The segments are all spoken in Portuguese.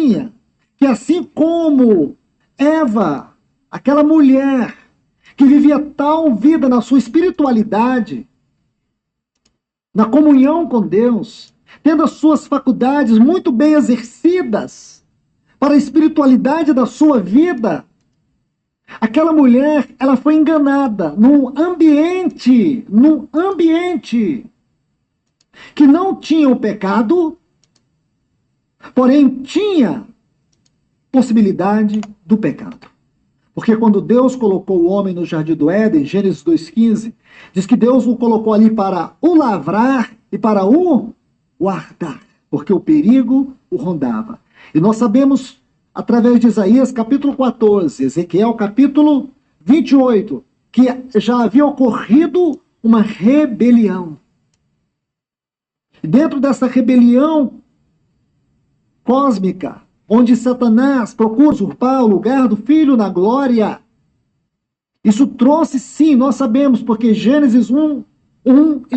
tinha que, assim como Eva, aquela mulher que vivia tal vida na sua espiritualidade, na comunhão com Deus, tendo as suas faculdades muito bem exercidas para a espiritualidade da sua vida, aquela mulher, ela foi enganada num ambiente que não tinha o pecado, porém tinha possibilidade do pecado. Porque quando Deus colocou o homem no jardim do Éden, Gênesis 2,15, diz que Deus o colocou ali para o lavrar e para o guardar, porque o perigo o rondava. E nós sabemos, através de Isaías capítulo 14, Ezequiel capítulo 28, que já havia ocorrido uma rebelião. Dentro dessa rebelião cósmica, onde Satanás procura usurpar o lugar do Filho na glória, isso trouxe, sim, nós sabemos, porque Gênesis 1,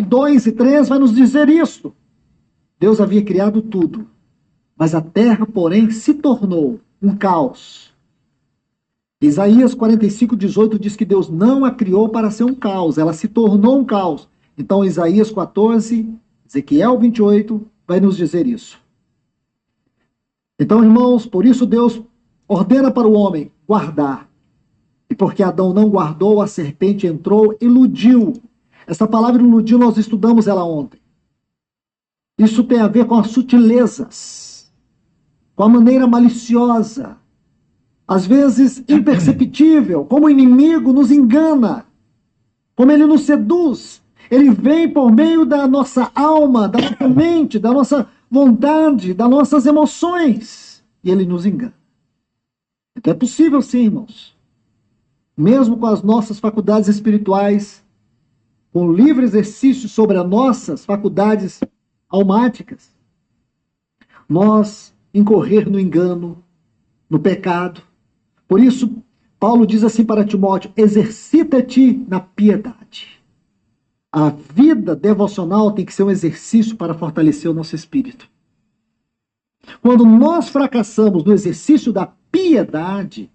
2 e 3 vai nos dizer isso. Deus havia criado tudo, mas a terra, porém, se tornou um caos. Isaías 45, 18 diz que Deus não a criou para ser um caos, ela se tornou um caos. Então, Isaías 14, Ezequiel 28 vai nos dizer isso. Então, irmãos, por isso Deus ordena para o homem guardar. E porque Adão não guardou, a serpente entrou e iludiu. Essa palavra iludiu, nós estudamos ela ontem. Isso tem a ver com as sutilezas, com a maneira maliciosa, às vezes imperceptível, como o inimigo nos engana, como ele nos seduz. Ele vem por meio da nossa alma, da nossa mente, da nossa vontade, das nossas emoções, e ele nos engana. Então é possível sim, irmãos, mesmo com as nossas faculdades espirituais, com livre exercício sobre as nossas faculdades almáticas, nós incorrer no engano, no pecado. Por isso, Paulo diz assim para Timóteo: exercita-te na piedade. A vida devocional tem que ser um exercício para fortalecer o nosso espírito. Quando nós fracassamos no exercício da piedade,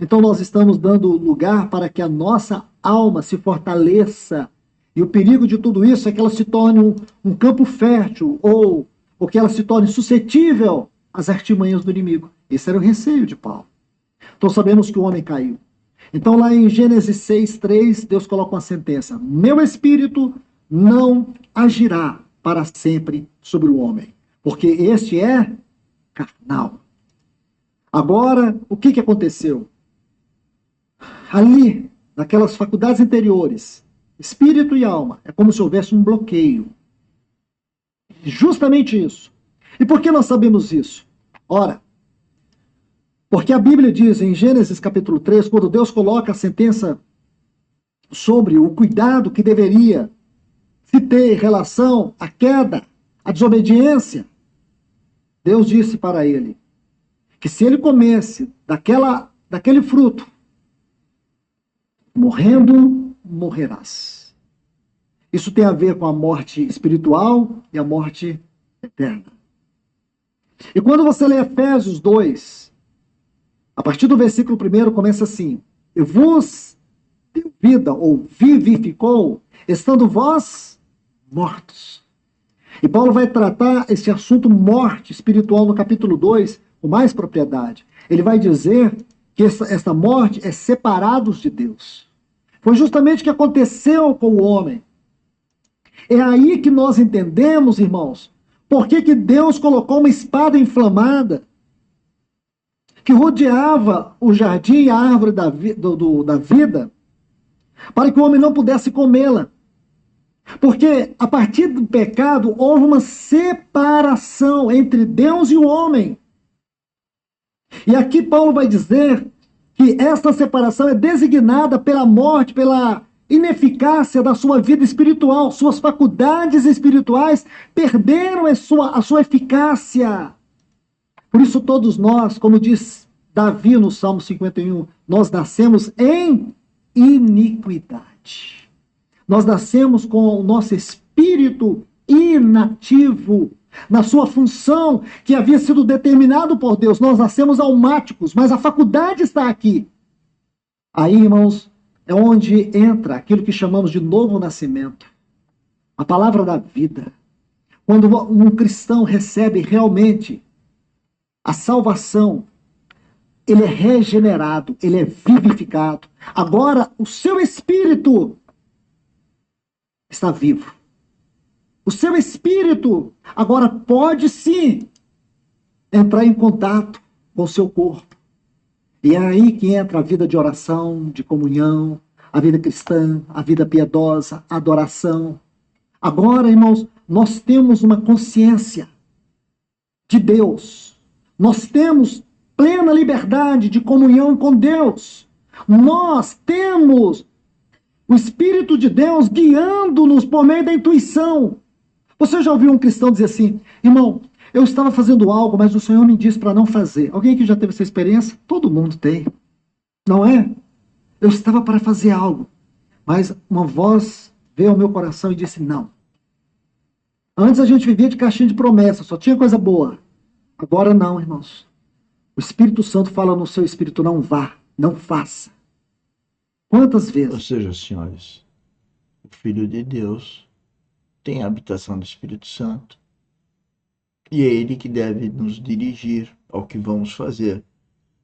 então nós estamos dando lugar para que a nossa alma se fortaleça. E o perigo de tudo isso é que ela se torne um campo fértil, ou que ela se torne suscetível às artimanhas do inimigo. Esse era o receio de Paulo. Então sabemos que o homem caiu. Então lá em Gênesis 6:3, Deus coloca uma sentença: meu espírito não agirá para sempre sobre o homem, porque este é carnal. Agora, o que aconteceu? Ali, naquelas faculdades interiores, espírito e alma, é como se houvesse um bloqueio. Justamente isso. E por que nós sabemos isso? Ora, porque a Bíblia diz em Gênesis capítulo 3, quando Deus coloca a sentença sobre o cuidado que deveria se ter em relação à queda, à desobediência, Deus disse para ele que se ele comesse daquele fruto, morrendo, morrerás. Isso tem a ver com a morte espiritual e a morte eterna. E quando você lê Efésios 2, a partir do versículo 1 começa assim: e vos deu vida, ou vivificou, estando vós mortos. E Paulo vai tratar esse assunto morte espiritual no capítulo 2 com mais propriedade. Ele vai dizer que essa morte é separados de Deus. Foi justamente o que aconteceu com o homem. É aí que nós entendemos, irmãos, por que Deus colocou uma espada inflamada que rodeava o jardim e a árvore da vida, para que o homem não pudesse comê-la. Porque a partir do pecado houve uma separação entre Deus e o homem. E aqui Paulo vai dizer que essa separação é designada pela morte, pela ineficácia da sua vida espiritual. Suas faculdades espirituais perderam a sua eficácia. Por isso todos nós, como diz Davi no Salmo 51, nós nascemos em iniquidade. Nós nascemos com o nosso espírito inativo, na sua função que havia sido determinado por Deus. Nós nascemos almáticos, mas a faculdade está aqui. Aí, irmãos, é onde entra aquilo que chamamos de novo nascimento, a palavra da vida. Quando um cristão recebe realmente a salvação, ele é regenerado, ele é vivificado. Agora, o seu espírito está vivo. O seu espírito agora pode sim entrar em contato com o seu corpo. E é aí que entra a vida de oração, de comunhão, a vida cristã, a vida piedosa, a adoração. Agora, irmãos, nós temos uma consciência de Deus. Nós temos plena liberdade de comunhão com Deus. Nós temos o Espírito de Deus guiando-nos por meio da intuição. Você já ouviu um cristão dizer assim: irmão, eu estava fazendo algo, mas o Senhor me disse para não fazer. Alguém que já teve essa experiência? Todo mundo tem, não é? Eu estava para fazer algo, mas uma voz veio ao meu coração e disse não. Antes a gente vivia de caixinha de promessa, só tinha coisa boa. Agora não, irmãos. O Espírito Santo fala no seu espírito: não vá, não faça. Quantas vezes? Ou seja, senhores, o Filho de Deus tem a habitação do Espírito Santo e é ele que deve nos dirigir ao que vamos fazer,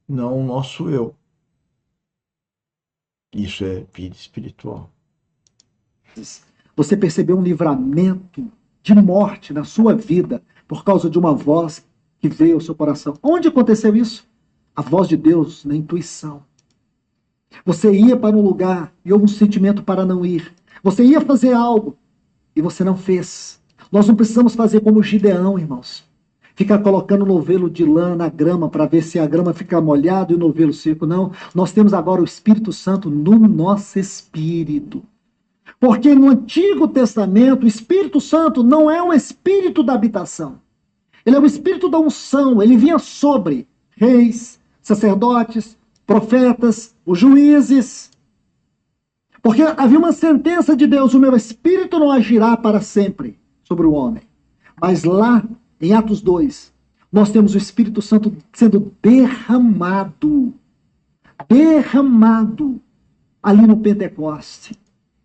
não o nosso eu. Isso é vida espiritual. Você percebeu um livramento de morte na sua vida por causa de uma voz que veio ao seu coração. Onde aconteceu isso? A voz de Deus na intuição. Você ia para um lugar e houve um sentimento para não ir. Você ia fazer algo e você não fez. Nós não precisamos fazer como Gideão, irmãos. Ficar colocando novelo de lã na grama para ver se a grama fica molhada e o novelo seco. Não. Nós temos agora o Espírito Santo no nosso espírito. Porque no Antigo Testamento, o Espírito Santo não é o espírito da habitação. Ele é o espírito da unção. Ele vinha sobre reis, sacerdotes, profetas, os juízes. Porque havia uma sentença de Deus: o meu espírito não agirá para sempre sobre o homem. Mas lá, em Atos 2, nós temos o Espírito Santo sendo derramado. Derramado ali no Pentecoste.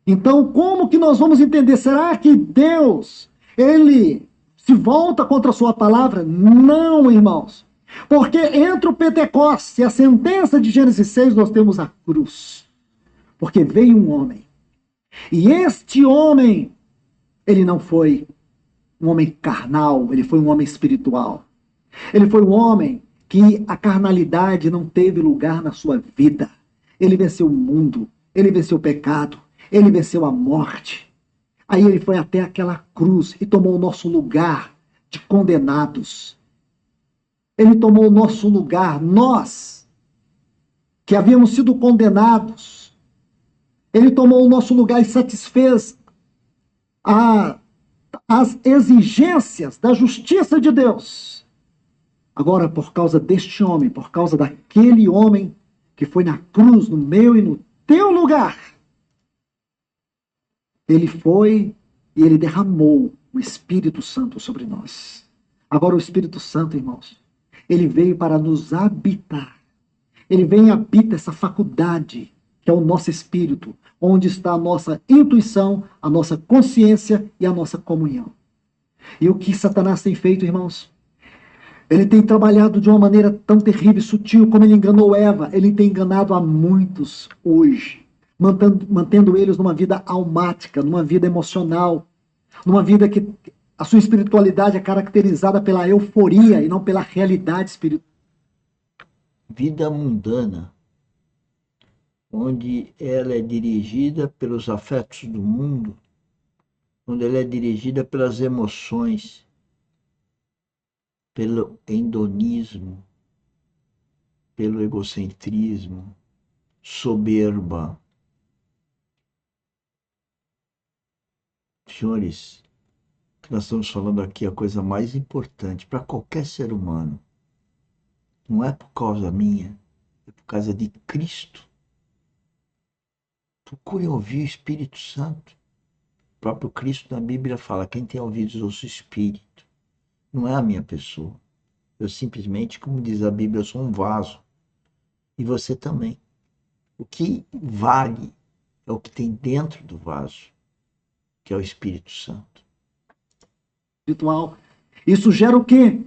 Então, como que nós vamos entender? Será que Deus, ele se volta contra a sua palavra? Não, irmãos. Porque entre o Pentecostes e a sentença de Gênesis 6, nós temos a cruz. Porque veio um homem. E este homem, ele não foi um homem carnal, ele foi um homem espiritual. Ele foi um homem que a carnalidade não teve lugar na sua vida. Ele venceu o mundo, ele venceu o pecado, ele venceu a morte. Aí ele foi até aquela cruz e tomou o nosso lugar de condenados. Ele tomou o nosso lugar, nós, que havíamos sido condenados. Ele tomou o nosso lugar e satisfez as exigências da justiça de Deus. Agora, por causa deste homem, por causa daquele homem que foi na cruz, no meu e no teu lugar, ele foi e ele derramou o Espírito Santo sobre nós. Agora, o Espírito Santo, irmãos, ele veio para nos habitar. Ele vem e habita essa faculdade, que é o nosso espírito, onde está a nossa intuição, a nossa consciência e a nossa comunhão. E o que Satanás tem feito, irmãos? Ele tem trabalhado de uma maneira tão terrível e sutil como ele enganou Eva. Ele tem enganado a muitos hoje, mantendo eles numa vida almática, numa vida emocional, numa vida que a sua espiritualidade é caracterizada pela euforia e não pela realidade espiritual. Vida mundana, onde ela é dirigida pelos afetos do mundo, onde ela é dirigida pelas emoções, pelo hedonismo, pelo egocentrismo, soberba. Senhores, o que nós estamos falando aqui é a coisa mais importante para qualquer ser humano. Não é por causa minha, é por causa de Cristo. Procure ouvir o Espírito Santo. O próprio Cristo na Bíblia fala: quem tem ouvidos ouça o Espírito. não é a minha pessoa. Eu simplesmente, como diz a Bíblia, eu sou um vaso. E você também. O que vale é o que tem dentro do vaso, que é o Espírito Santo. Espiritual. Isso gera o quê?